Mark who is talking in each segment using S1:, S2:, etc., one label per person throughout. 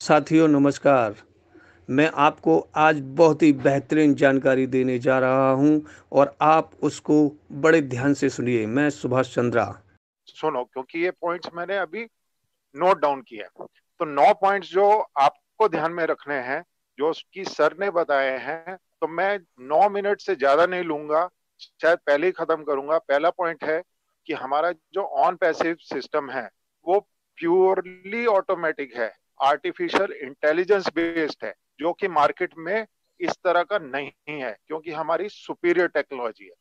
S1: साथियों नमस्कार। मैं आपको आज बहुत ही बेहतरीन जानकारी देने जा रहा हूं और आप उसको बड़े ध्यान से सुनिए। मैं सुभाष चंद्रा।
S2: सुनो, क्योंकि ये पॉइंट्स मैंने अभी नोट डाउन किया है। तो 9 पॉइंट्स जो आपको ध्यान में रखने हैं, जो उसकी सर ने बताए हैं, तो मैं 9 मिनट से ज्यादा नहीं लूंगा, शायद पहले ही खत्म करूंगा। पहला पॉइंट है कि हमारा जो ऑन पैसिव सिस्टम है वो प्योरली ऑटोमेटिक है, आर्टिफिशियल इंटेलिजेंस बेस्ड है, जो कि मार्केट में इस तरह का नहीं है, क्योंकि हमारी सुपीरियर टेक्नोलॉजी है।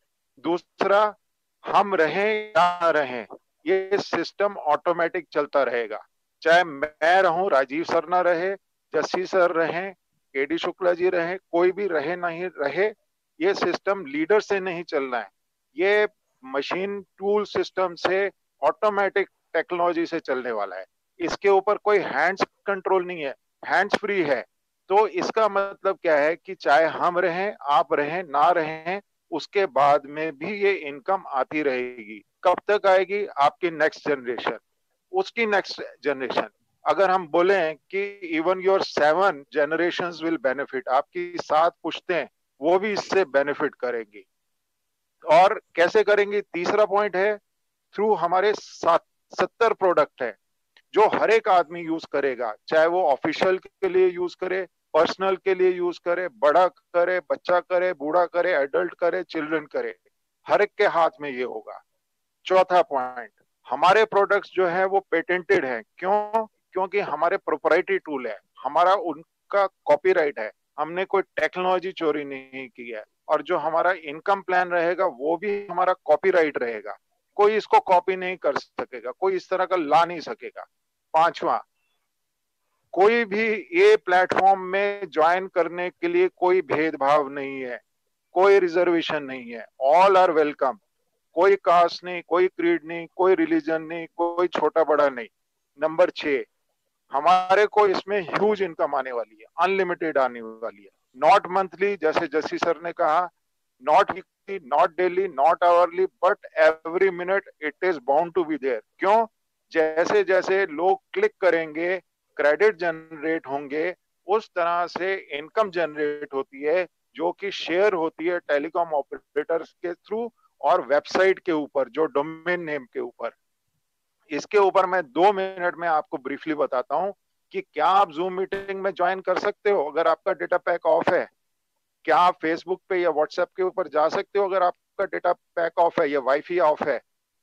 S2: दूसरा, हम रहें या ना रहें, ये सिस्टम ऑटोमेटिक चलता रहेगा। चाहे मैं रहूं, राजीव सर ना रहे, जस्सी सर रहे, केडी शुक्ला जी रहे, कोई भी रहे नहीं रहे, ये सिस्टम लीडर से नहीं चलना है। ये मशीन टूल सिस्टम से, ऑटोमेटिक टेक्नोलॉजी से चलने वाला है। इसके ऊपर कोई हैंड्स कंट्रोल नहीं है, हैंड्स फ्री है। तो इसका मतलब क्या है कि चाहे हम रहें, आप रहें, ना रहें, उसके बाद में भी ये इनकम आती रहेगी। कब तक आएगी? आपकी नेक्स्ट जनरेशन, उसकी नेक्स्ट जनरेशन। अगर हम बोले कि even your 7 generations will benefit, आपकी 7 पुश्तें वो भी इससे बेनिफिट करेंगी। और कैसे करेंगी? तीसरा पॉइंट है, थ्रू हमारे 70 प्रोडक्ट है जो हर एक आदमी यूज करेगा, चाहे वो ऑफिशियल के लिए यूज करे, पर्सनल के लिए यूज करे, बड़ा करे, बच्चा करे, बूढ़ा करे, एडल्ट करे, चिल्ड्रन करे, हर एक के हाथ में ये होगा। चौथा पॉइंट, हमारे प्रोडक्ट्स जो है वो पेटेंटेड है। क्यों? क्योंकि हमारे प्रोप्राइटरी टूल है, हमारा उनका कॉपीराइट है, हमने कोई टेक्नोलॉजी चोरी नहीं की है। और जो हमारा इनकम प्लान रहेगा वो भी हमारा कॉपीराइट रहेगा, कोई इसको कॉपी नहीं कर सकेगा, कोई इस तरह का ला नहीं सकेगा। पांचवा, कोई भी ये प्लेटफॉर्म में ज्वाइन करने के लिए कोई भेदभाव नहीं है, कोई रिजर्वेशन नहीं है, ऑल आर वेलकम। कोई कास्ट नहीं, कोई क्रीड नहीं, कोई रिलीजन नहीं, कोई छोटा बड़ा नहीं। नंबर 6, हमारे को इसमें ह्यूज इनकम आने वाली है, अनलिमिटेड आने वाली है। नॉट मंथली, जैसे जस्सी सर ने कहा, not weekly, not daily, not hourly, but every minute it is bound to be there. क्यों? जैसे जैसे लोग क्लिक करेंगे, क्रेडिट जनरेट होंगे, उस तरह से इनकम जनरेट होती है, जो कि शेयर होती है टेलीकॉम ऑपरेटर्स के थ्रू और वेबसाइट के ऊपर, जो डोमेन नेम के ऊपर। इसके ऊपर मैं 2 मिनट में आपको ब्रीफली बताता हूं कि क्या आप जूम मीटिंग में ज्वाइन कर सकते हो अगर आपका डेटा पैक ऑफ है? क्या आप फेसबुक पे या व्हाट्सएप के ऊपर जा सकते हो अगर आपका डेटा पैक ऑफ है या वाईफाई ऑफ है?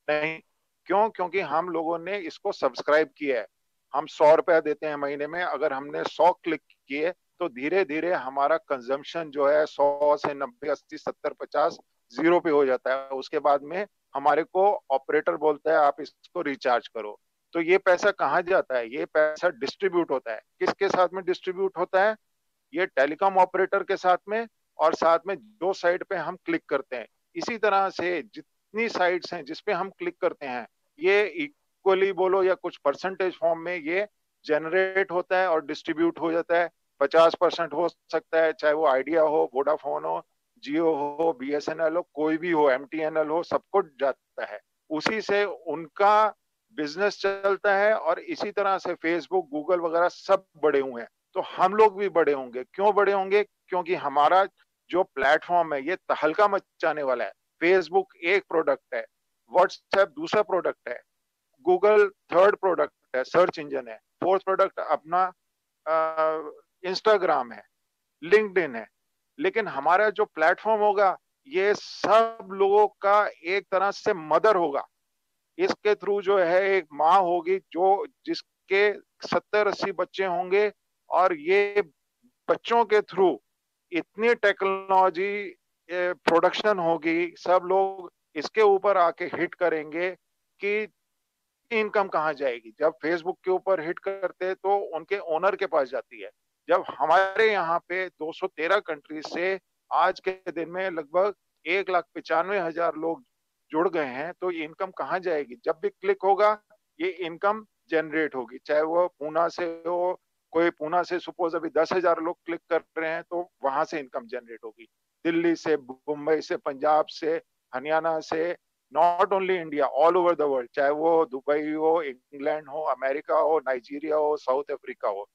S2: नहीं। क्यों? क्योंकि हम लोगों ने इसको सब्सक्राइब किया है। हम 100 रुपया देते हैं महीने में, अगर हमने 100 क्लिक किए तो धीरे धीरे हमारा कंजम्पशन जो है 100 से 90, 80, 70, 50 जीरो पे हो जाता है। उसके बाद में हमारे को ऑपरेटर बोलता है आप इसको रिचार्ज करो। तो ये पैसा कहाँ जाता है? ये पैसा डिस्ट्रीब्यूट होता है। किसके साथ में डिस्ट्रीब्यूट होता है? ये टेलीकॉम ऑपरेटर के साथ में, और साथ में जो साइट पे हम क्लिक करते हैं। इसी तरह से जितनी साइट्स हैं जिसपे हम क्लिक करते हैं, ये इक्वली बोलो या कुछ परसेंटेज फॉर्म में ये जनरेट होता है और डिस्ट्रीब्यूट हो जाता है। 50% हो सकता है, चाहे वो आइडिया हो, वोडाफोन हो, जियो हो, BSNL हो, कोई भी हो, MTNL हो, सबको जाता है। उसी से उनका बिजनेस चलता है, और इसी तरह से फेसबुक, गूगल वगैरह सब बड़े हुए हैं। तो हम लोग भी बड़े होंगे। क्यों बड़े होंगे? क्योंकि हमारा जो प्लेटफॉर्म है ये तहलका मचाने वाला है। फेसबुक एक प्रोडक्ट है, व्हाट्सएप दूसरा प्रोडक्ट है, गूगल थर्ड प्रोडक्ट है, सर्च इंजन है, फोर्थ प्रोडक्ट अपना इंस्टाग्राम है, लिंक्डइन है। लेकिन हमारा जो प्लेटफॉर्म होगा ये सब लोगों का एक तरह से मदर होगा। इसके थ्रू जो है एक माँ होगी, जो जिसके 70-80 बच्चे होंगे, और ये बच्चों के थ्रू इतनी टेक्नोलॉजी प्रोडक्शन होगी, सब लोग इसके ऊपर आके हिट करेंगे कि इनकम कहाँ जाएगी। जब फेसबुक के ऊपर हिट करते हैं तो उनके ओनर के पास जाती है। जब हमारे यहाँ पे 213 कंट्री से आज के दिन में लगभग 1,95,000 लोग जुड़ गए हैं, तो ये इनकम कहाँ जाएगी? जब भी क्लिक होगा ये इनकम जनरेट होगी, चाहे वो पूना से हो। कोई पूना से सपोज अभी 10,000 लोग क्लिक कर रहे हैं तो वहां से इनकम जनरेट होगी। दिल्ली से, मुंबई से, पंजाब से, हरियाणा से, not only India, all over the world, चाहे वो दुबई हो, इंग्लैंड हो, अमेरिका हो, नाइजीरिया हो, साउथ अफ्रीका हो।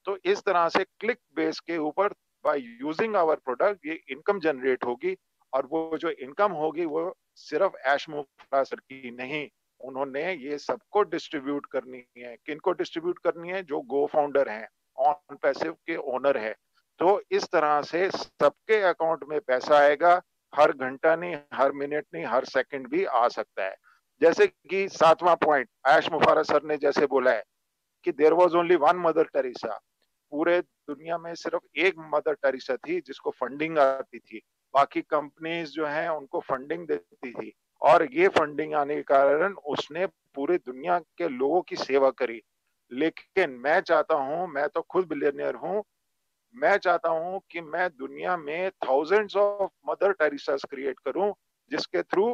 S2: तो इस तरह से क्लिक बेस के ऊपर बाय यूजिंग आवर प्रोडक्ट ये इनकम जनरेट होगी, और वो जो इनकम होगी वो सिर्फ ऐश मुफरा सर की नहीं, उन्होंने ये सबको डिस्ट्रीब्यूट करनी है। किनको डिस्ट्रीब्यूट करनी है? जो गो फाउंडर हैं, ऑन पैसिव के ओनर है। तो इस तरह से सबके अकाउंट में पैसा आएगा, हर घंटा नहीं, हर मिनट नहीं, हर सेकंड भी आ सकता है। जैसे कि 7वां पॉइंट ऐश मुफारा सर ने जैसे बोला है कि there was only one Mother Teresa, पूरे दुनिया में सिर्फ एक मदर टेरेसा थी जिसको फंडिंग आती थी, बाकी कंपनीज जो है उनको फंडिंग देती थी, और ये फंडिंग आने के कारण उसने पूरी दुनिया के लोगों की सेवा करी। लेकिन मैं चाहता हूं, मैं तो खुद बिलियनियर हूं, मैं चाहता हूं कि मैं दुनिया में थाउजेंड्स ऑफ मदर टेरेसास क्रिएट करूं, जिसके थ्रू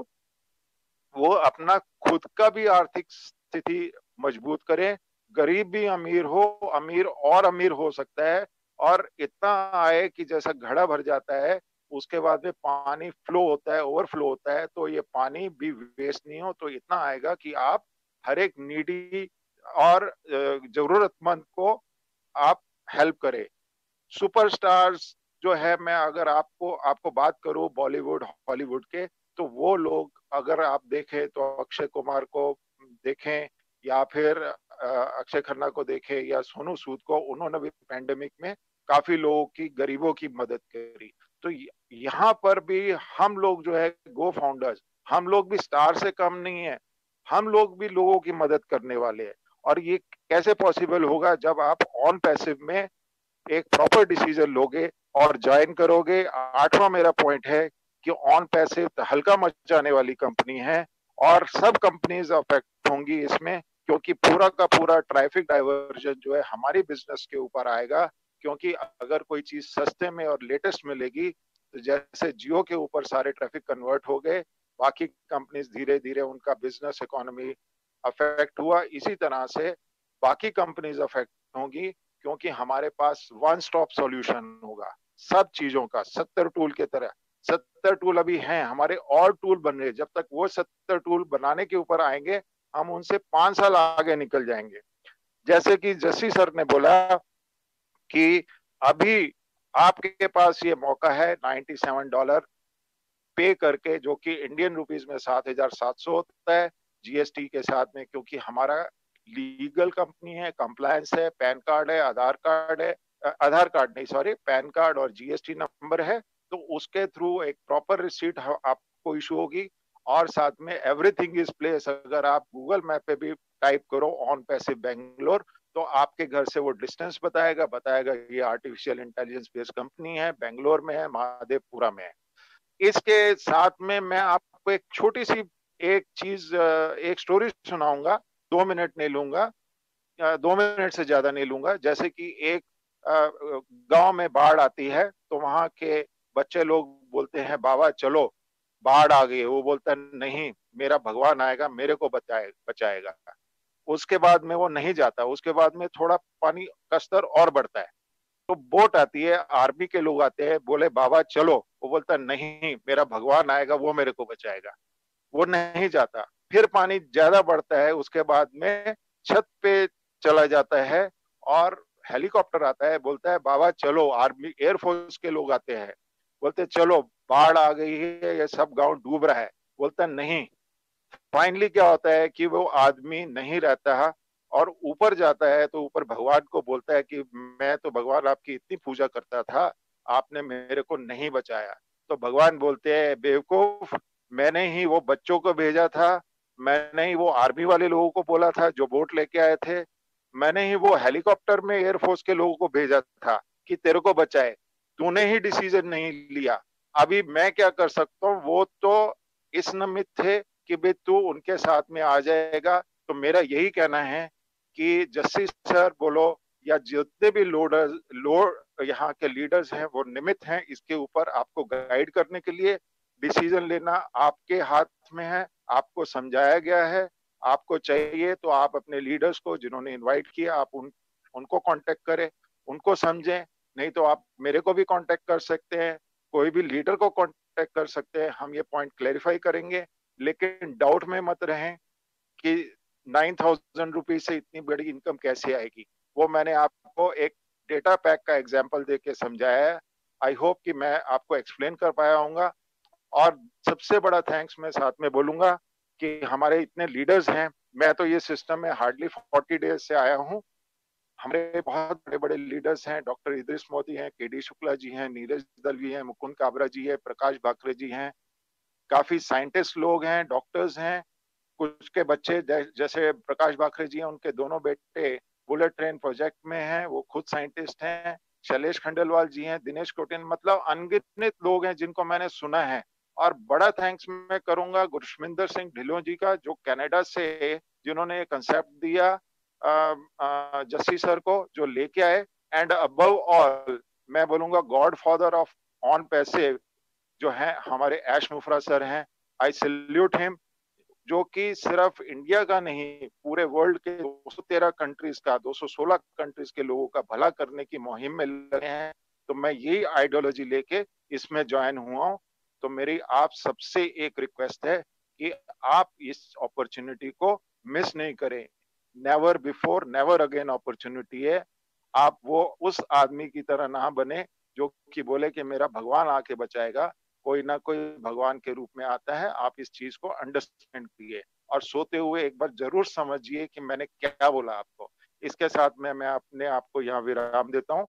S2: वो अपना खुद का भी आर्थिक स्थिति मजबूत करें, गरीब भी अमीर हो, अमीर और अमीर हो सकता है, और इतना आए कि जैसा घड़ा भर जाता है उसके बाद में पानी फ्लो होता है, ओवरफ्लो होता है, तो ये पानी भी वेस्ट नहीं हो, तो इतना आएगा कि आप हर एक नीडी और जरूरतमंद को आप हेल्प करें। सुपरस्टार्स जो है, मैं अगर आपको आपको बात करूं बॉलीवुड हॉलीवुड के, तो वो लोग अगर आप देखें तो अक्षय कुमार को देखें, या फिर अक्षय खन्ना को देखें, या सोनू सूद को, उन्होंने भी पैंडेमिक में काफी लोगों की, गरीबों की मदद करी। तो यहाँ पर भी हम लोग जो है गो फाउंडर्स, हम लोग भी स्टार से कम नहीं है, हम लोग भी लोगों की मदद करने वाले हैं। और ये कैसे पॉसिबल होगा? जब आप ऑन पैसिव में एक प्रॉपर डिसीजन लोगे और ज्वाइन करोगे। 8वां मेरा पॉइंट है कि ऑन पैसिव हल्का मचाने वाली कंपनी है, और सब कंपनीज अफेक्ट होंगी इसमें, क्योंकि पूरा का पूरा ट्रैफिक डाइवर्जन जो है हमारी बिजनेस के ऊपर आएगा। क्योंकि अगर कोई चीज सस्ते में और लेटेस्ट मिलेगी, तो जैसे जियो के ऊपर सारे ट्रैफिक कन्वर्ट हो गए, बाकी कंपनीज धीरे धीरे उनका बिजनेस इकोनॉमी अफेक्ट हुआ, इसी तरह से बाकी कंपनीज अफेक्ट होंगी, क्योंकि हमारे पास वन स्टॉप सॉल्यूशन होगा सब चीजों का, 70 टूल के तरह। 70 टूल अभी हैं हमारे, और टूल बन रहे, जब तक वो 70 टूल बनाने के ऊपर आएंगे हम उनसे 5 साल आगे निकल जाएंगे। जैसे कि जस्सी सर ने बोला कि अभी आपके पास ये मौका है $97 पे करके, जो कि इंडियन रुपीज में 7,700 होता है जीएसटी के साथ में, क्योंकि हमारा लीगल कंपनी है, कंप्लायंस है, पैन कार्ड है, आधार कार्ड है, आधार कार्ड नहीं सॉरी, पैन कार्ड और जीएसटी नंबर है, तो उसके थ्रू एक प्रॉपर रिसीट आपको इशू होगी। और साथ में एवरीथिंग इज प्लेस, अगर आप गूगल मैप पे भी टाइप करो ऑन पैसिव बेंगलोर, तो आपके घर से वो डिस्टेंस बताएगा, बताएगा ये आर्टिफिशियल इंटेलिजेंस बेस्ड कंपनी है, बेंगलोर में है, महादेवपुरा में है। इसके साथ में मैं आपको एक छोटी सी एक चीज, एक स्टोरी सुनाऊंगा, 2 मिनट नहीं लूंगा, 2 मिनट से ज्यादा नहीं लूंगा। जैसे कि एक गांव में बाढ़ आती है, तो वहां के बच्चे लोग बोलते हैं बाबा चलो बाढ़ आ गई है, वो बोलता है नहीं, मेरा भगवान आएगा, मेरे को बचाएगा। उसके बाद में वो नहीं जाता, उसके बाद में थोड़ा पानी का स्तर और बढ़ता है, तो बोट आती है, आर्मी के लोग आते हैं, बोले बाबा चलो, वो बोलता नहीं, मेरा भगवान आएगा, वो मेरे को बचाएगा, वो नहीं जाता। फिर पानी ज्यादा बढ़ता है, उसके बाद में छत पे चला जाता है, और हेलीकॉप्टर आता है, बोलता है बाबा चलो, आर्मी एयरफोर्स के लोग आते हैं, बोलते चलो बाढ़ आ गई है, ये सब गांव डूब रहा है, बोलता नहीं। फाइनली क्या होता है कि वो आदमी नहीं रहता है, और ऊपर जाता है, तो ऊपर भगवान को बोलता है कि मैं तो भगवान आपकी इतनी पूजा करता था, आपने मेरे को नहीं बचाया। तो भगवान बोलते हैं बेवकूफ, मैंने ही वो बच्चों को भेजा था, मैंने ही वो आर्मी वाले लोगों को बोला था जो बोट लेके आए थे, मैंने ही वो हेलीकॉप्टर में एयरफोर्स के लोगों को भेजा था कि तेरे को बचाए, तूने ही डिसीजन नहीं लिया। अभी मैं क्या कर सकता हूँ? वो तो इस नमित थे कि भाई तू उनके साथ में आ जाएगा। तो मेरा यही कहना है कि जस्सी सर बोलो, या जितने भी लोड यहाँ के लीडर्स हैं, वो निमित्त हैं इसके ऊपर आपको गाइड करने के लिए। डिसीजन लेना आपके हाथ में है, आपको समझाया गया है, आपको चाहिए तो आप अपने लीडर्स को जिन्होंने इनवाइट किया, आप उनको कांटेक्ट करें, उनको समझें, नहीं तो आप मेरे को भी कांटेक्ट कर सकते हैं, कोई भी लीडर को कांटेक्ट कर सकते हैं, हम ये पॉइंट क्लेरिफाई करेंगे। लेकिन डाउट में मत रहें कि 9,000 रुपीज से इतनी बड़ी इनकम कैसे आएगी। वो मैंने आपको एक डेटा पैक का एग्जाम्पल दे के समझाया है। आई होप कि मैं आपको एक्सप्लेन कर पाया होऊंगा। और सबसे बड़ा थैंक्स मैं साथ में बोलूंगा कि हमारे इतने लीडर्स हैं। मैं तो ये सिस्टम में हार्डली 40 डेज से आया हूँ। हमारे बहुत बड़े बड़े लीडर्स हैं, डॉक्टर इद्रिस मोदी हैं, केडी शुक्ला जी हैं, नीरज दलवी हैं, मुकुंद काबरा जी है, प्रकाश बाकरे जी हैं, काफी साइंटिस्ट लोग हैं, डॉक्टर्स हैं। कुछ के बच्चे जैसे प्रकाश बाकरे जी हैं, उनके दोनों बेटे बुलेट ट्रेन प्रोजेक्ट में हैं, वो खुद साइंटिस्ट हैं। शैलेश खंडेलवाल जी हैं, दिनेश कोटिन, मतलब अनगिनत लोग हैं जिनको मैंने सुना है। और बड़ा थैंक्स मैं करूंगा गुरशमिंदर सिंह ढिल्लों जी का, जो कनाडा से, जिन्होंने ये कंसेप्ट दिया जस्सी सर को, जो लेके आए। एंड अबव ऑल मैं बोलूंगा God father of on passive जो है हमारे ऐश मुफरा सर हैं। आई सल्यूट हिम, जो कि सिर्फ इंडिया का नहीं, पूरे वर्ल्ड के 213 कंट्रीज का, 216 कंट्रीज के लोगों का भला करने की मुहिम में लगे हैं। तो मैं यही आइडियोलॉजी लेके इसमें ज्वाइन हुआ हूँ। तो मेरी आप सबसे एक रिक्वेस्ट है कि आप इस अपॉर्चुनिटी को मिस नहीं करें। Never before never again opportunity है। आप वो उस आदमी की तरह ना बने जो कि बोले कि मेरा भगवान आके बचाएगा। कोई ना कोई भगवान के रूप में आता है। आप इस चीज को अंडरस्टैंड कीजिए और सोते हुए एक बार जरूर समझिए कि मैंने क्या बोला आपको। इसके साथ मैं अपने आप को यहाँ विराम देता हूँ।